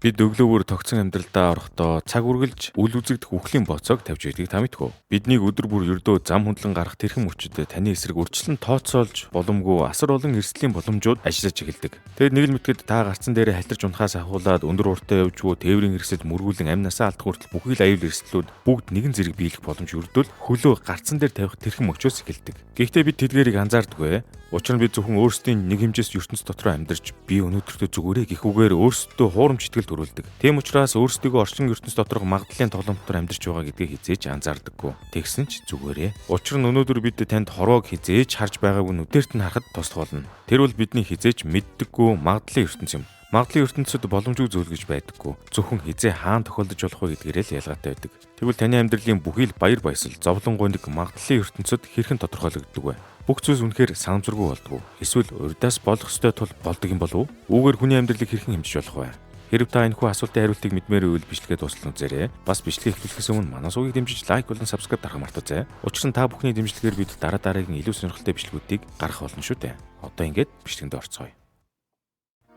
Бид өглөөгөр тогтсон амьдралдаа орохдоо цаг үргэлж үл үзэгдэх үхлийн боцоог тавьж байдгийг та мэдгүй. Биднийг өдөр бүр ердөө зам хөндлөн гарах тэрхэн мөчөд таны эсрэг урьдчилан тооцоолж боломгүй асар олон эрсдлийн боломжууд ажиллаж эхэлдэг. Тэгэд нэг л мэтгэд та гарцсан дээрээ халтарч унахаас ахуулаад өндөр уртаа явжгүй тээврийн эрсэд мөргүүлэн амнасаа алдах хүртэл бүхий л аюул эрсдлүүд бүгд нэгэн зэрэг биелэх боломж өрдвөл хөлөө гарцсан дээр тавих тэрхэн мөчөөс эхэлдэг. Гэхдээ бид тэдгээрийг анзаардаггүй. Учир нь бид зөвхөн өөрсдийн нэг хэмжээс ертөнц дотор амьдарч би өнөөдөртөө зүгээрээ гэхүүгээр өөрсдөө хуурамч итгэл төрүүлдэг. Тийм учраас өөрсдийгөө орчин ертөнц доторх магадлалын тоглоом дотор амьдарч байгаа гэдгийг хизээж анзаардаггүй. Тэгсэн ч зүгээрээ. Учир нь өнөөдөр бид танд хорвоог хизээж харж байгааг нь үдээрт нь харахад туслах болно. Тэр бол бидний хизээж мэддэггүй магадлалын ертөнц юм. Магадлалын ертөнцид боломжгүй зүйл гэж байдаггүй. Зөвхөн хизээ хаан тохиолдож болох вэ гэдгээрээ л ялгаатай байдаг. Тэгвэл таны амьдралын бүхий л баяр баясгал, зовлонгуй нэг магадлалын ертөнцид хэрхэн тодорхойлогддог вэ? Бүх зүйлс үнэхээр санамсаргүй болдгоо. Эсвэл урьдаас болох ёстой тул болдог юм болов уу? Үүгээр хүний амьдралыг хэрхэн хэмжиж болох вэ? Хэрв та энэхүү асуултын хариултыг мэдмээр байвал бичлэгээ дуусгах үзээрэй. Бас бичлэгээ эхлүүлэхээс өмнө манай сувгийг дэмжиж лайк болон subscribe дарахыг мартаоцай. Учир нь та бүхний дэмжлэгээр бид дараагийн илүү сонирхолтой бичлэгүүдийг гаргах болно шүү дээ. Одоо ингээд бичлэгэнд орцгоё.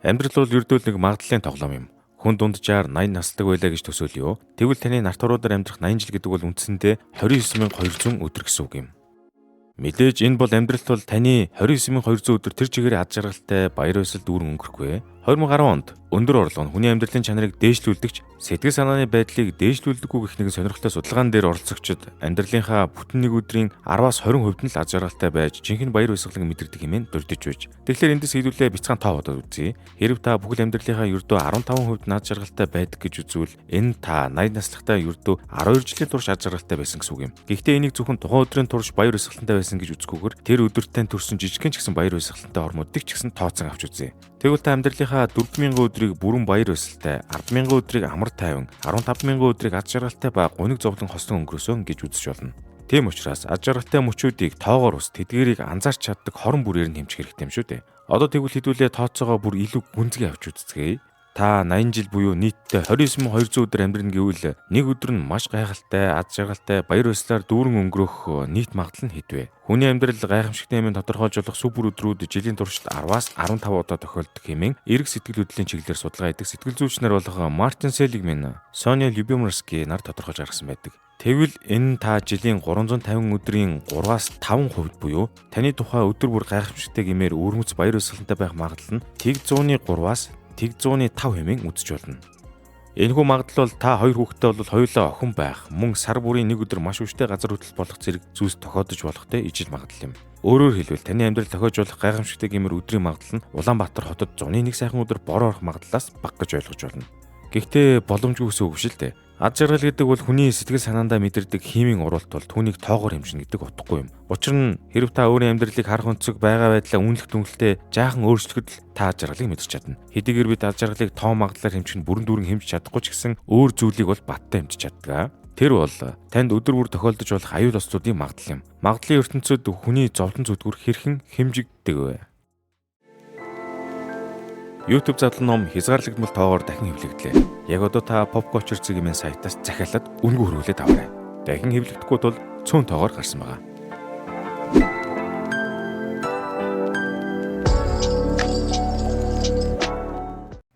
Амьдрал бол ердөө нэг магадлалын тоглоом юм. Хүн дунджаар 80 настай байлаа гэж төсөөлөё. Тэгвэл таны нарт оруудаар амьдрах 80 жил гэдэг бол үндсэндээ 29200 өдөр гэсэн үг юм. Мэдээж энэ бол амьдралт бол таны 29200 өдөр тэр чигээр ад жаргалтай баяр баясгал дүүрэн өнгөрөхгүй. 2010 онд өндөр орлого нь хүний амьдралын чанарыг дээшлүүлдэгч сэтгэл санааны байдлыг дээшлүүлдэггүй гэх нэгэн сонирхолтой судалгаан дээр оролцогчид амьдралынхаа бүтэн нэг өдрийн 10-аас 20% нь л ад жаргалтай байж жинхэнэ баяр баясгалыг мэдэрдэг хэмээн дурдж байж. Тэгэхээр эндээс хэдүүлээ бяцхан тоо бодоод үзье. Хэрв та бүхэл амьдралынхаа ердөө 15% нь ад жаргалтай байдаг гэж үзвэл энэ та 80 наслахтаа ердөө 12 жилийн турш ад жаргалтай байсан гэсэн үг юм. Гэхдээ энийг зөвхөн тухайн өдрийн турш баяр баясгалтай байсан гэж үзэхгүйгээр тэр өдөртөө төрсэн жижигхэн ч гэсэн баяр баясгалтай ормуудыг ч гэсэн тооцсон авч үзье. Тэгвэл та амьдралынхаа 4000 өдрийг бүрэн баяр баясгалтай, 100000 өдрийг амар тайван, 15000 өдрийг ад жаргалтай ба гуниг зовлон хослон өнгөрөөсөн гэж үзэж болно. Тийм учраас ад жаргалтай мөчүүдийг тоогоор ус тэдгэрийг анзаарч чаддаг хорон бүрээр нь хэмжих хэрэгтэй юм шүү дээ. Одоо тэгвэл хэдүүлээ тооцоогоо бүр илүү гүнзгий авч үзцгээе. Та 80 жил буюу нийтдээ 29200 өдөр амьдрна гэвэл нэг өдөр нь маш гайхалтай, ад жаргалтай, баяр баясгалаар дүүрэн өнгөрөх нийт магадлал нь хэд вэ? Хүний амьдрал гайхамшигтай хэмээн тодорхойлж болох супер өдрүүд жилийн туршид 10-аас 15 удаа тохиолддог хэмээн эрг сэтгэл хөдлөлийн чиглэлээр судалгаа хийдэг сэтгэл зүйч нар болох Мартин Селигман, Соня Любомирский нар тодорхойлж гаргасан байдаг. Тэгвэл энэ та жилийн 350 өдрийн 3-аас 5% буюу таны тухай өдөр бүр гайхамшигтай гэмээр өрмөц баяр баясгалантай байх магадлал нь тэг 100-3-аас тэг 105 хэмээн үзэж болно. Энэхүү магадлал бол та хоёр хүүхэдтэй бол хоёулаа охин байх, мөн сар бүрийн нэг өдөр маш хүчтэй газар хөдлөлт болох зэрэг зүйлс тохиолдож болохтой ижил магадлал юм. Өөрөөр хэлбэл таны амьдрал тохиож болох гайхамшигтай гэмээр өдрийн магадлал нь Улаанбаатар хотод зуны нэг сайхан өдөр бор орох магадлалаас бага гэж ойлгож байна. Гэхдээ боломжгүй гэсэн үг биш л дээ. Ад жаргал гэдэг бол хүний сэтгэл санаандаа мэдэрдэг химийн уралт бол түүнийг тоогоор хэмжинэ гэдэг утгагүй юм. Учир нь хэрв та өөрийн амьдралыг харах өнцөг байгаа байдлаа үнэлэх дүнэлтэд жаахан өөрчлөхөд л та ад жаргалыг мэдэрч чадна. Хэдийгээр бид ад жаргалыг тоо магадлалаар хэмжих нь бүрэн дүүрэн хэмжиж чадахгүй ч гэсэн өөр зүйлийг бол баттай хэмжиж чаддаг. Тэр бол танд өдөр бүр тохиолдож болох аюул ослуудын магадлал юм. Магадлалын ертөнцид хүний зовлон зүдгүр хэрхэн хэмжигддэг вэ? YouTube задлан ном хязгаарлагдмал тоогоор дахин хэвлэгдлээ. Яг одоо та Popculture цэгийн сайтаас захиалаад үнэгүй хөрвүүлээд аваарай. Дахин хэвлэгдэхгүй тул цөөн тоогоор гарсан байгаа.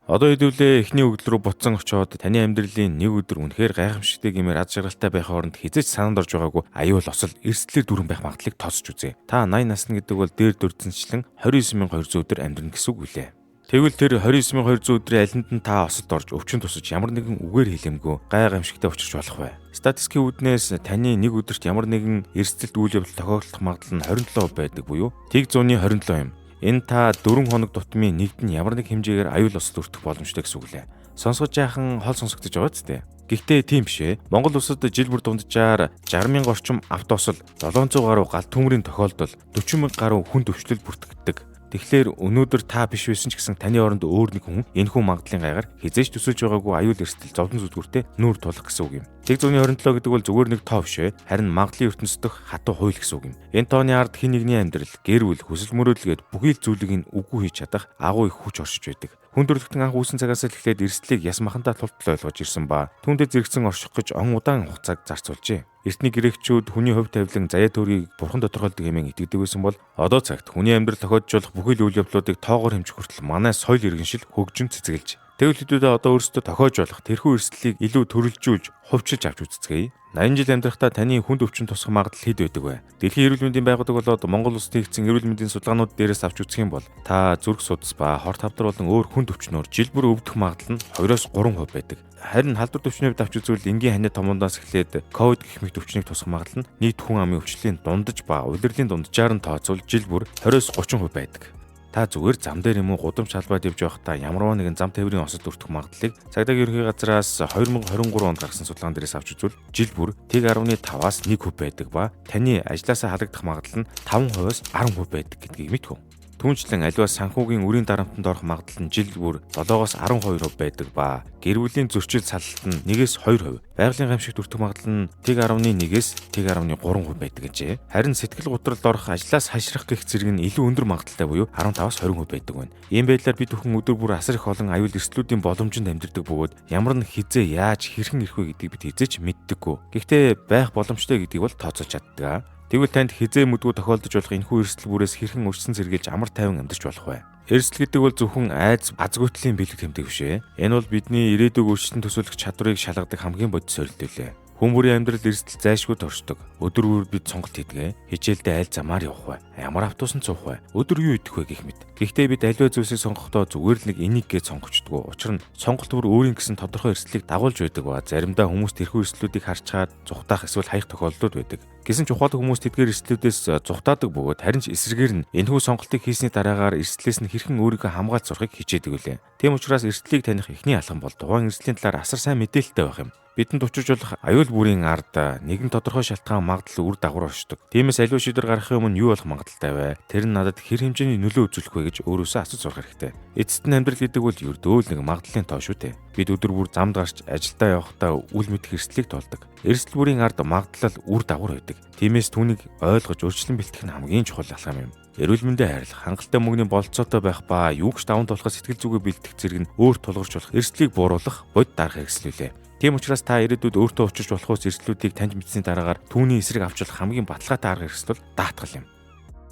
Одоо хэдүүлээ эхний өгдөл рүү буцсан очоод таны амьдралын нэг өдөр үнэхээр гайхамшигтай гэмээр ад жаргалтай байх хооронд хизээч санаанд орж байгаагүй аюул осол эрсдлэр дүрэн байх магадлалыг тооцож үзье. Та 80 насна гэдэг бол дээр дурдсанчлан 29200 өдөр амьдрна гэсэн үг үлээ. Тэгвэл тэр 29200 өдрийн алинд нь та осолд орж өвчин тусаж ямар нэгэн үгээр хэлэмгүй гайхамшигтай учирч болох вэ? Статистикийн үүднээс таны нэг өдөрт ямар нэгэн эрсдэлт үйл явдал тохиолдох магадлал нь 27% байдаг буюу тэг 100-ны 27 юм. Энэ та 4 хоног тутмын нэгд нь ямар нэг хэмжээгээр аюул осол өртөх боломжтой гэсэн үг лээ. Сонсгож яахан хол сонсогдож байгаа ч тийм. Гэхдээ тийм биш ээ. Монгол улсад жил бүр дунджаар 60,000 орчим автоосол, 700 гаруй галт төмрийн тохиолдол, 40,000 гаруй хүн төвчлөл бүртгэгддэг. Тэгэхээр өнөөдөр та биш байсан ч гэсэн таны оронд өөр нэг хүн энэхүү магадлалын гайгаар хизээж төсөөлж байгаагүй аюул эрсдэл зовлон зүдгүүртэй нүүр тулах гэсэн үг юм. Тэг 127 гэдэг бол зүгээр нэг тоо биш ээ. Харин магадлалын ертөнцийн дэх хатуу хууль гэсэн үг юм. Энэ тооны ард хин нэгний амьдрал, гэр бүл, хүсэл мөрөөдөлгээд бүхий л зүйлийг нь үгүй хийж чадах агуу их хүч оршиж байдаг. Хүн төрөлхтөн анх үүсэн цагаас л эхлээд эрсдлийг ясмахандаа тултал ойлгож ирсэн ба түүндээ зэрэгцэн орших гэж он удаан хугацааг зарцуулжээ. Эртний грекчүүд хүний хувь тавилан заяа төрийг бурхан тодорхойлдог хэмээн итгэдэг байсан бол одоо цагт хүний амьдрал тохиолдож болох бүхий л үйл явдлуудыг тоогоор хэмжих хүртэл манай соёл иргэншил хөгжин цэцгэлж Тэгвэл хэдүүдээ одоо өөрсдөө тохиож болох тэрхүү эрсдлийг илүү төрөлжүүлж, хувьчилж авч үзцгээе. 80 жил амьдрахтаа таны хүнд өвчин тусах магадлал хэд байдаг вэ? Дэлхийн эрүүл мэндийн байгууллага болоод Монгол улс нэгдсэн эрүүл мэндийн судалгаанууд дээрээс авч үзэх юм бол та зүрх судас ба хорт хавдар болон өөр хүнд өвчнөөр жил бүр өвдөх магадлал нь 2-3% байдаг. Харин халдвар төвчний хувьд авч үзвэл энгийн ханиа томондоос эхлээд ковид гэх мэт өвчнийг тусах магадлал нь нийт хүн амын өвчлөлийн дундаж ба улирлын дунджаар нь тооцвол жил бүр 20-30% байдаг. Та зүгээр зам дээр юм уу гудамж шалбаад явж байхдаа ямарваа нэгэн зам тээврийн осод өртөх магадлалыг Цагдаагийн ерөнхий газраас 2023 онд гаргасан судалгаан дээрээс авч үзвэл жил бүр 1.5-аас 1% байдаг ба таны ажлаасаа халагдах магадлал нь 5%-аас 10% байдаг гэдгийг мэдхүү. Түүнчлэн аливаа санхүүгийн үрийн дарамтанд орох магадлал нь жил бүр 7-оос 12% байдаг ба гэр бүлийн зөрчил салалт нь 1-2%, байгалийн гамшигт өртөх магадлал нь 1.1-ээс 1.3% байдаг гэжээ. Харин сэтгэл готролд орох, ажлаас хашрах гэх зэрэг нь илүү өндөр магадлалтай буюу 15-аас 20% байдаг байна. Ийм байдлаар бид бүхэн өдөр бүр асар их олон аюул эрсдлүүдийн боломжинд амьдардаг бөгөөд ямар нь хизээ яаж хэрхэн ирэх вэ гэдгийг бид хизээч мэддэггүй. Гэхдээ байх боломжтой гэдгийг бол тооцоолж чаддаг. Тэгвэл танд хизээ мэдгүй тохиолдож болох энэхүү эрсдэл бүрээс хэрхэн өрсөн сэргийлж амар тайван амьдарч болох вэ? Эрсдэл гэдэг бол зөвхөн айц азгүйтгэлийн бэлэг тэмдэг биш ээ. Энэ бол бидний ирээдүйг өөрчлөн төсөөлөх чадварыг шалгадаг хамгийн бодит сорилт үлээ. Хүн бүрийн амьдрал эрсдэл зайлшгүй торчдог. Өдөр бүр бид сонголт хийдэг. Хичээлдээ аль замаар явах вэ? Ямар автобусанд суух вэ? Өдөр юу идэх вэ гэх мэт. Гэхдээ бид аливаа зүйлсийг сонгохдоо зүгээр л нэг энийг гэж сонгочдгоо. Учир нь сонголт бүр өөрийн гэсэн тодорхой эрсдлийг дагуулж байдаг ба заримдаа хүмүүс тэрхүү эрсдлүүдийг харж чаад зүхтаах эсвэл хаях тохиолдлууд байдаг. Гэсэн ч ухаалаг хүмүүс тэдгээр эрсдлүүдээс зүхтаадаг бөгөөд харин ч эсрэгээр нь энэхүү сонголтыг хийсний дараагаар эрсдлээс нь хэрхэн өөрийгөө хамгаалж сурахыг хичээдэг үлээ. Тийм учраас эрсдлийг таних эхний алхам бол тухайн эрсдлийн талаар асар сайн мэдээлэлтэй байх юм. Бидэнд учирч болох аюул бүрийн ард нэгэн тодорхой шалтгаан магадлал үр дагавар оршдог. Тиймээс аливаа шийдвэр гаргахын өмнө юу болох магадлалтай вэ? Тэр нь надад хэр хэмжээний нөлөө үзүүлэх вэ гэж өөрөөсөө асууж сурах хэрэгтэй. Эцэст нь амьдрал гэдэг бол ердөө л нэг магадлалын тоо шүү дээ. Бид өдөр бүр замд гарч ажилдаа явахдаа үл мэдэх эрсдлийг тулдаг. Эрсдэл бүрийн ард магадлал үр дагавар байдаг. Тиймээс түүнийг ойлгож өөрчлөн бэлтгэх нь хамгийн чухал алхам юм. Эрүүл мэндийн хайрлах, хангалттай мөнгөний болцоотой байх ба юугч даван тулахад сэтгэл зүгээ бэлтгэх зэрэг нь өөр тулгарч болох эрсдлийг бууруулах бод дарах хэрэгслүүлээ. Тийм учраас та ирээдүйд өөртөө учирч болох ус эрсдлүүдийг таньж мэдсэний дараагаар түүний эсрэг авч болох хамгийн баталгаатай арга хэрэгсэл бол даатгал юм.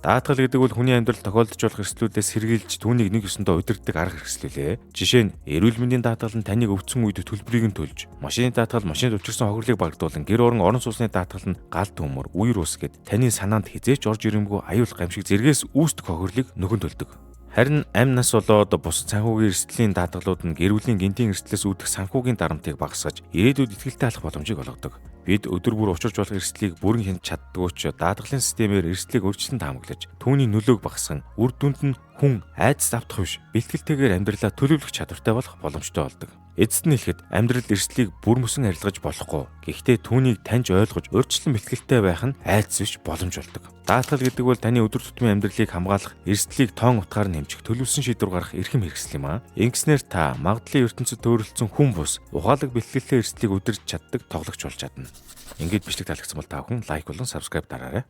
Даатгал гэдэг бол хүний амьдралд тохиолдож болох эрсдлүүдээс сэргийлж түүнийг нэг ёсондоо удирддаг арга хэрэгслүүлээ. Жишээ нь эрүүл мэндийн даатгал нь таныг өвдсөн үед төлбөрийг нь төлж, машины даатгал машинд учирсан хохирлыг багтуулан, гэр орон орон сууцны даатгал нь гал төмөр, үер ус гэд таны санаанд хизээч орж ирэмгүй аюул гамшиг зэргээс үүсдэг хохирлыг нөхөн төлдөг. Харин амь нас болоод бусад санхүүгийн эрсдлийн даатгалууд нь гэр бүлийн гинтийн эрсдлээс үүдэх санхүүгийн дарамтыг багасгаж ирээдүйд итгэлтэй алах боломжийг олгодог. Бид өдөр бүр учирч болох эрсдлийг бүрэн хянж чаддгүй ч даатгалын системээр эрсдлийг өөрчлөлт таамаглаж түүний нөлөөг багасган үр дүнд нь хүн айдас автах биш бэлтгэлтэйгээр амьдралаа төлөвлөх чадвартай болох боломжтой болдог. Эцэст нь хэлэхэд амьдрал эрсдлийг бүр мөсөн арилгаж болохгүй. Гэхдээ түүнийг таньж ойлгож урьдчилан бэлтгэлтэй байх нь айдас биш боломж болдог. Даатгал гэдэг бол таны өдөр тутмын амьдралыг хамгаалах, эрсдлийг тоон утгаар нэмжих төлөвлөсөн шийдвэр гаргах эрхэм хэрэгсэл юм аа. Ингэснээр та магадлалын ертөнцид төрөлцсөн хүн бус ухаалаг бэлтгэлтэй эрсдлийг удирдах чаддаг тоглогч болж чадна. Ингээд бичлэг таалагдсан бол та бүхэн лайк болон subscribe дараарай.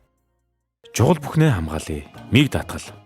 Чухал бүхнээ хамгаалъя. Миг даатгал.